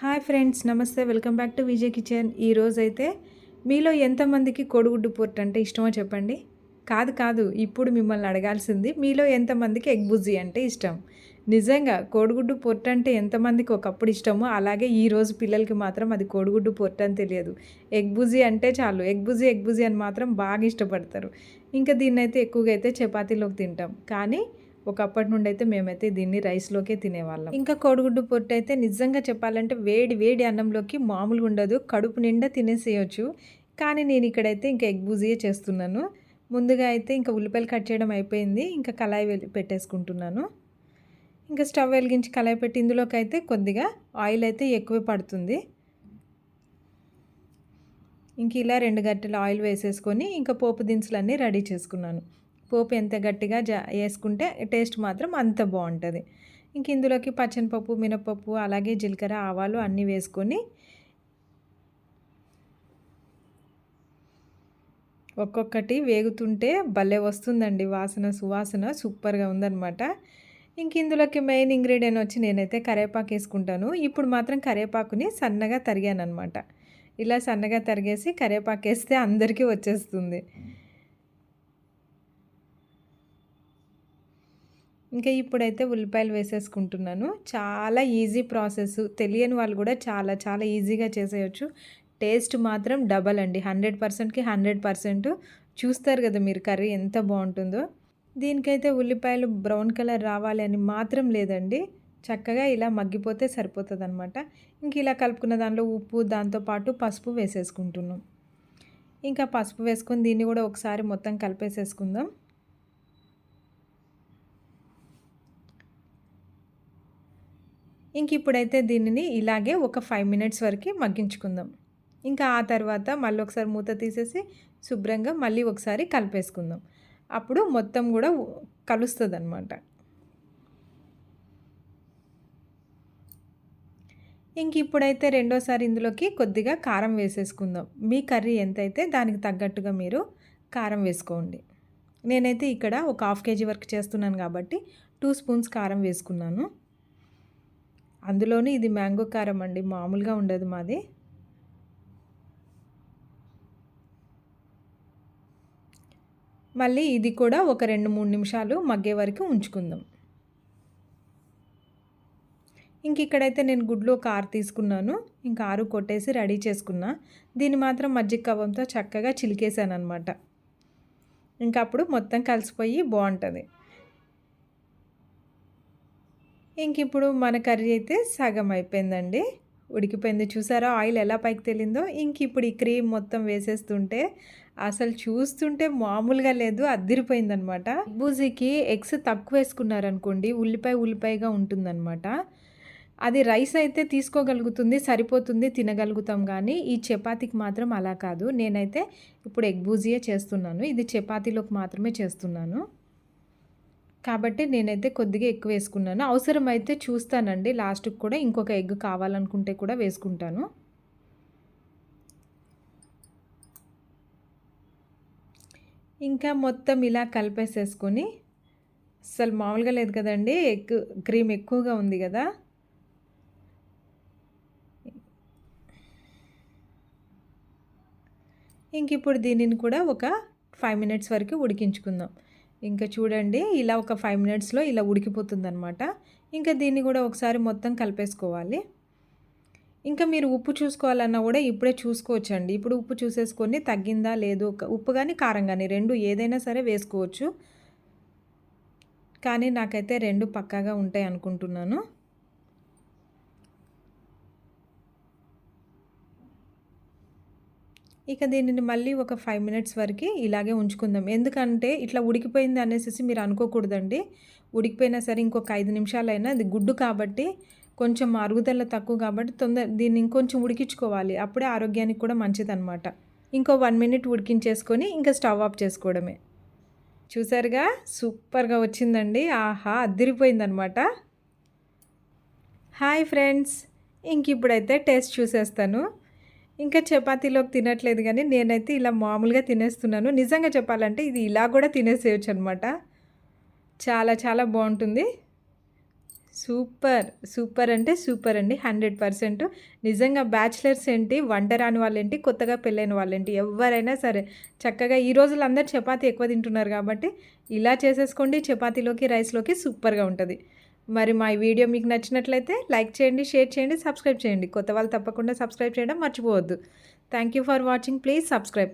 Hi friends, నమస్తే. Welcome back to Vijay kitchen. ఈరోజైతే మీలో ఎంతమందికి కోడిగుడ్డు పొట్టు అంటే ఇష్టమో చెప్పండి. కాదు, ఇప్పుడు మిమ్మల్ని అడగాల్సింది మీలో ఎంతమందికి ఎగ్ బుజ్జి అంటే ఇష్టం. నిజంగా కోడిగుడ్డు పొట్టు అంటే ఎంతమందికి ఒకప్పుడు ఇష్టమో, అలాగే ఈరోజు పిల్లలకి మాత్రం అది కోడిగుడ్డు పొట్టు అని తెలియదు. ఎగ్ బుజ్జి అంటే చాలు ఎగ్ బుజ్జి అని మాత్రం బాగా ఇష్టపడతారు. ఇంకా దీన్నైతే ఎక్కువగా అయితే చపాతీలోకి తింటాం. కానీ ఒకప్పటి నుండి అయితే మేమైతే దీన్ని రైస్లోకే తినేవాళ్ళం. ఇంకా కోడిగుడ్డు పొట్టు అయితే నిజంగా చెప్పాలంటే వేడి వేడి అన్నంలోకి మామూలుగా ఉండదు, కడుపు నిండా తినేసేయచ్చు. కానీ నేను ఇక్కడైతే ఇంకా ఎగ్ బుజియే చేస్తున్నాను. ముందుగా అయితే ఇంకా ఉల్లిపాయలు కట్ చేయడం అయిపోయింది. ఇంకా కళాయి పెట్టేసుకుంటున్నాను. ఇంకా స్టవ్ వెలిగించి కళాయి పెట్టి ఇందులోకి అయితే కొద్దిగా ఆయిల్ అయితే ఎక్కువే పడుతుంది. ఇంక ఇలా 2 గంటల ఆయిల్ వేసేసుకొని ఇంకా పోపు దినుసులన్నీ రెడీ చేసుకున్నాను. పోపు ఎంత గట్టిగా వేసుకుంటే టేస్ట్ మాత్రం అంత బాగుంటుంది. ఇంక ఇందులోకి పచ్చనిపప్పు, మినపప్పు, అలాగే జీలకర్ర, ఆవాలు అన్నీ వేసుకొని ఒక్కొక్కటి వేగుతుంటే భలే వస్తుందండి వాసన, సువాసన సూపర్గా ఉందన్నమాట. ఇంక ఇందులోకి మెయిన్ ఇంగ్రీడియంట్ వచ్చి నేనైతే కరివేపాకు వేసుకుంటాను. ఇప్పుడు మాత్రం కరివేపాకుని సన్నగా తరిగాను అనమాట. ఇలా సన్నగా తరిగేసి కరివేపాకు వేస్తే అందరికీ వచ్చేస్తుంది. ఇంకా ఇప్పుడైతే ఉల్లిపాయలు వేసేసుకుంటున్నాను. చాలా ఈజీ ప్రాసెస్, తెలియని వాళ్ళు కూడా చాలా చాలా ఈజీగా చేసేయచ్చు. టేస్ట్ మాత్రం డబల్ అండి. 100%కి 100%. చూస్తారు కదా మీరు కర్రీ ఎంత బాగుంటుందో. దీనికైతే ఉల్లిపాయలు బ్రౌన్ కలర్ రావాలి అని మాత్రం లేదండి. చక్కగా ఇలా మగ్గిపోతే సరిపోతుంది అనమాట. ఇంక ఇలా కలుపుకున్న దాంట్లో ఉప్పు, దాంతోపాటు పసుపు వేసేసుకుంటున్నాం. ఇంకా పసుపు వేసుకొని దీన్ని కూడా ఒకసారి మొత్తం కలిపేసేసుకుందాం. ఇంక ఇప్పుడైతే దీనిని ఇలాగే ఒక 5 మినిట్స్ వరకు మగ్గించుకుందాం. ఇంకా ఆ తర్వాత మళ్ళీ ఒకసారి మూత తీసేసి శుభ్రంగా మళ్ళీ ఒకసారి కలిపేసుకుందాం. అప్పుడు మొత్తం కూడా కలుస్తుంది అనమాట. ఇంక ఇప్పుడైతే రెండోసారి ఇందులోకి కొద్దిగా కారం వేసేసుకుందాం. మీ కర్రీ ఎంతైతే దానికి తగ్గట్టుగా మీరు కారం వేసుకోండి. నేనైతే ఇక్కడ ఒక 1/2 కేజీ వరకు చేస్తున్నాను కాబట్టి 2 స్పూన్స్ కారం వేసుకున్నాను. అందులోని ఇది మ్యాంగో కారం అండి, మామూలుగా ఉండదు మాది. మళ్ళీ ఇది కూడా ఒక 2-3 నిమిషాలు మగ్గే వరకు ఉంచుకుందాం. ఇంక ఇక్కడైతే నేను గుడ్లు ఒక 6 తీసుకున్నాను. ఇంకా 6 కొట్టేసి రెడీ చేసుకున్నా. దీన్ని మాత్రం మజ్జిగ కవ్వంతో చక్కగా చిలికేసాను అనమాట. ఇంకా అప్పుడు మొత్తం కలిసిపోయి బాగుంటుంది. ఇంక ఇప్పుడు మన కర్రీ అయితే సగం అయిపోయిందండి, ఉడికిపోయింది. చూసారా ఆయిల్ ఎలా పైకి తేలిందో. ఇంక ఇప్పుడు ఈ క్రీమ్ మొత్తం వేసేస్తుంటే అసలు చూస్తుంటే మామూలుగా లేదు, అద్దిరిపోయిందనమాట. బూజీకి ఎగ్స్ తక్కువ వేసుకున్నారనుకోండి ఉల్లిపాయగా ఉంటుందన్నమాట. అది రైస్ అయితే తీసుకోగలుగుతుంది, సరిపోతుంది, తినగలుగుతాం. కానీ ఈ చపాతీకి మాత్రం అలా కాదు. నేనైతే ఇప్పుడు ఎగ్ బూజియే చేస్తున్నాను. ఇది చపాతీలోకి మాత్రమే చేస్తున్నాను కాబట్టి నేనైతే కొద్దిగా ఎక్కువ వేసుకున్నాను. అవసరమైతే చూస్తానండి, లాస్ట్కి కూడా ఇంకొక ఎగ్ కావాలనుకుంటే కూడా వేసుకుంటాను. ఇంకా మొత్తం ఇలా కలిపేసేసుకొని, అసలు మామూలుగా లేదు కదండి, ఎగ్ క్రీమ్ ఎక్కువగా ఉంది కదా. ఇంక ఇప్పుడు దీనిని కూడా ఒక 5 మినిట్స్ వరకు ఉడికించుకుందాం. ఇంకా చూడండి ఇలా ఒక 5 మినిట్స్లో ఇలా ఉడికిపోతుందనమాట. ఇంకా దీన్ని కూడా ఒకసారి మొత్తం కలిపేసుకోవాలి. ఇంకా మీరు ఉప్పు చూసుకోవాలన్నా కూడా ఇప్పుడే చూసుకోవచ్చండి. ఇప్పుడు ఉప్పు చూసేసుకొని తగ్గిందా లేదు, ఉప్పు కానీ కారం కానీ 2 ఏదైనా సరే వేసుకోవచ్చు. కానీ నాకైతే 2 పక్కాగా ఉంటాయి అనుకుంటున్నాను. ఇక దీనిని మళ్ళీ ఒక 5 మినిట్స్ వరకు ఇలాగే ఉంచుకుందాం. ఎందుకంటే ఇట్లా ఉడికిపోయింది అనేసి మీరు అనుకోకూడదండి. ఉడికిపోయినా సరే ఇంకొక 5 నిమిషాలైనా, అది గుడ్డు కాబట్టి కొంచెం అరుగుదల తక్కువ కాబట్టి దీన్ని ఇంకొంచెం ఉడికించుకోవాలి. అప్పుడే ఆరోగ్యానికి కూడా మంచిదన్నమాట. ఇంకో 1 మినిట్ ఉడికించేసుకొని ఇంకా స్టవ్ ఆఫ్ చేసుకోవడమే. చూసారుగా సూపర్గా వచ్చిందండి. ఆహా, అద్దిరిపోయిందనమాట. హాయ్ ఫ్రెండ్స్, ఇంక ఇప్పుడైతే టేస్ట్ చూసేస్తాను. ఇంకా చపాతీలోకి తినట్లేదు కానీ నేనైతే ఇలా మామూలుగా తినేస్తున్నాను. నిజంగా చెప్పాలంటే ఇది ఇలా కూడా తినేసేయచ్చు అనమాట. చాలా చాలా బాగుంటుంది. సూపర్. సూపర్ అంటే సూపర్ అండి. 100% నిజంగా బ్యాచిలర్స్ ఏంటి, వంట రాని వాళ్ళేంటి, కొత్తగా పెళ్ళైన వాళ్ళేంటి, ఎవ్వరైనా సరే చక్కగా ఈ రోజుల్లో అందరూ చపాతీ ఎక్కువ తింటున్నారు కాబట్టి ఇలా చేసేసుకోండి. చపాతీలోకి, రైస్‌లోకి సూపర్‌గా ఉంటది. మరి మా ఈ వీడియో మీకు నచ్చినట్లయితే లైక్ చేయండి, షేర్ చేయండి, సబ్స్క్రైబ్ చేయండి. కొత్త వాళ్ళు తప్పకుండా సబ్స్క్రైబ్ చేయడం మర్చిపోవద్దు. Thank you for watching. Please subscribe.